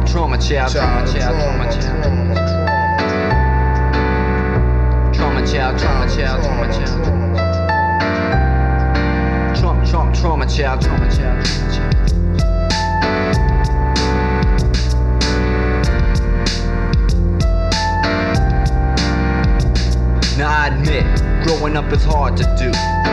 Trauma child, trauma child, trauma child. Trauma child, trauma child, trauma child. Trauma child, trauma child, trauma child. Now I admit, growing up is hard to do,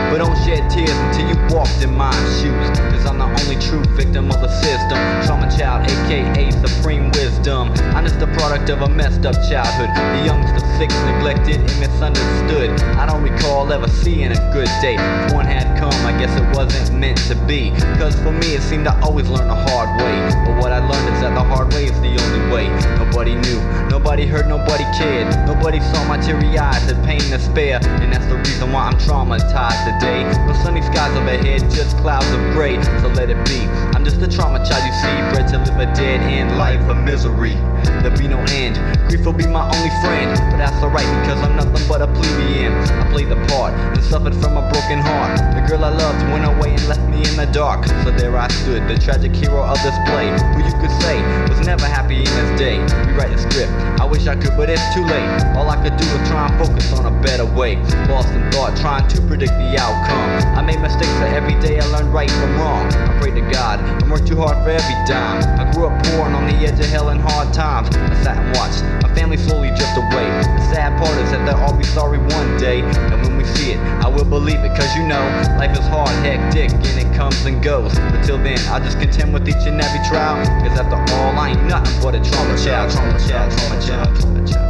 but don't shed tears until you walked in my shoes. Cause I'm the only true victim of the system. Trauma child, aka supreme wisdom. I'm just the product of a messed up childhood. The youngster, sick, neglected, and misunderstood. I don't recall ever seeing a good day. If one had come, I guess it wasn't meant to be. Cause for me it seemed I always learned the hard way. But what I learned is that the hard way is the only way. Nobody knew, nobody heard, nobody cared. Nobody saw my teary eyes, had pain to spare. And that's the reason why I'm traumatized today. No sunny skies overhead, just clouds of gray. So let it be, I'm just a trauma child you see, bred to live a dead end life of misery. There'll be no end, grief will be my only friend. But that's alright because I'm nothing but a plebeian. I played the part and suffered from a broken heart. The girl I loved went away and left me in the dark. So there I stood, the tragic hero of this play, who you could say was never happy in his day. Rewrite the script, I wish I could but it's too late. All I could do was try and focus on a better way. Lost in thought, trying to predict the outcome. I made mistakes so every day I learned right from wrong. I prayed to God and worked too hard for every dime. I grew up poor and on the edge of hell and hard times. I sat and watched my family slowly drift away. The sad part is that they'll all be sorry one day. And when we see it, I will believe it. Cause you know, life is hard, hectic, and it comes and goes. But till then, I'll just contend with each and every trial. Cause after all, I ain't nothing but a trauma child, trauma child, trauma child, trauma child.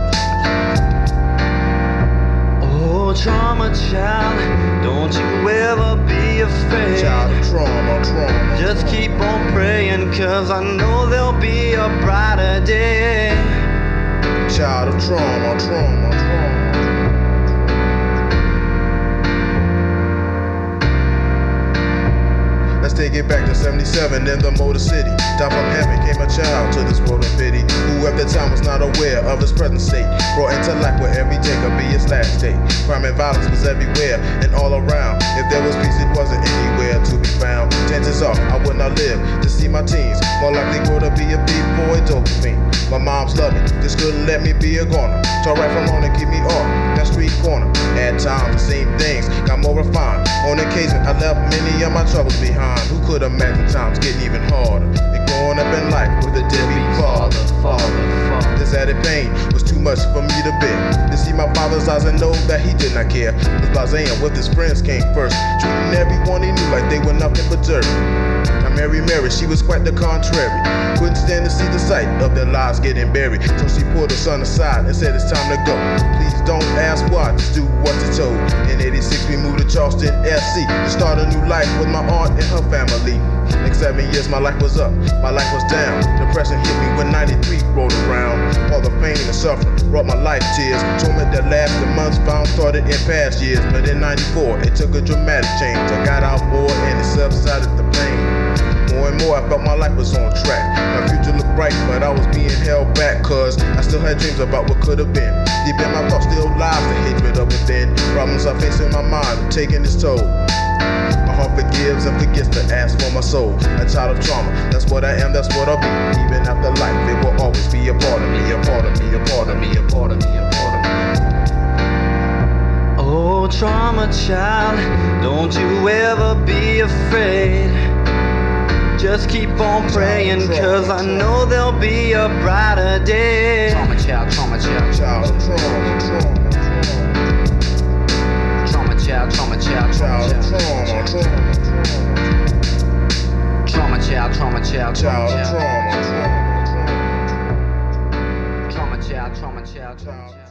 Oh, trauma child, don't you ever be afraid. Child of trauma, trauma. Just keep on praying, cause I know there'll be a brighter day. Child of trauma, trauma, trauma. Let's take it back to 77 in the Motor City. Down from heaven came a child to this world of pity, who at the time was not aware of his present state. Brought into life where every day could be his last day. Crime and violence was everywhere and all around. If there was peace, it wasn't anywhere to be found. Chances are I would not live to see my teens. More likely grow to be a big boy dope fiend. My mom's loving, just couldn't let me be a goner. Try right from wrong to keep me off that street corner. At times the same things got more refined. On occasion I left many of my troubles behind. Who could imagine times getting even harder? And growing up in life with a deadbeat father. This added pain was too much for me to bear. To see my father's eyes and know that he did not care. Was blasé with his friends came first, treating everyone he knew like they were nothing but dirt. Now Mary, she was quite the contrary. Couldn't stand to see the sight of their lives getting buried. So she pulled her son aside and said it's time to go. Please don't ask why, just do what you're told. In 86 we moved to Charleston, SC, to start a new life with my aunt and her family. Next 7 years my life was up, my life was down. Depression hit me when 93 rolled around. All the pain and suffering brought my life tears. Torment that lasted months found started in past years. But in 94 it took a dramatic change. I got out bored and it subsided the pain. More and more I felt my life was on track. My future looked bright but I was being held back. Cause I still had dreams about what could have been. Deep in my thoughts still lies the hatred of within. Problems I face in my mind taking its toll. My heart forgives and forgets to ask for my soul. A child of trauma, that's what I am, that's what I'll be. Even after life, it will always be a part of me, a part of me, a part of me, a part of me, a part of me. Oh, trauma child, don't you ever be afraid. Just keep on praying, cause I know there'll be a brighter day. Trauma child, trauma child, child of trauma, trauma. Trauma child, trauma child, trauma child, trauma child, trauma child, trauma child, trauma child, trauma child, trauma child, trauma child.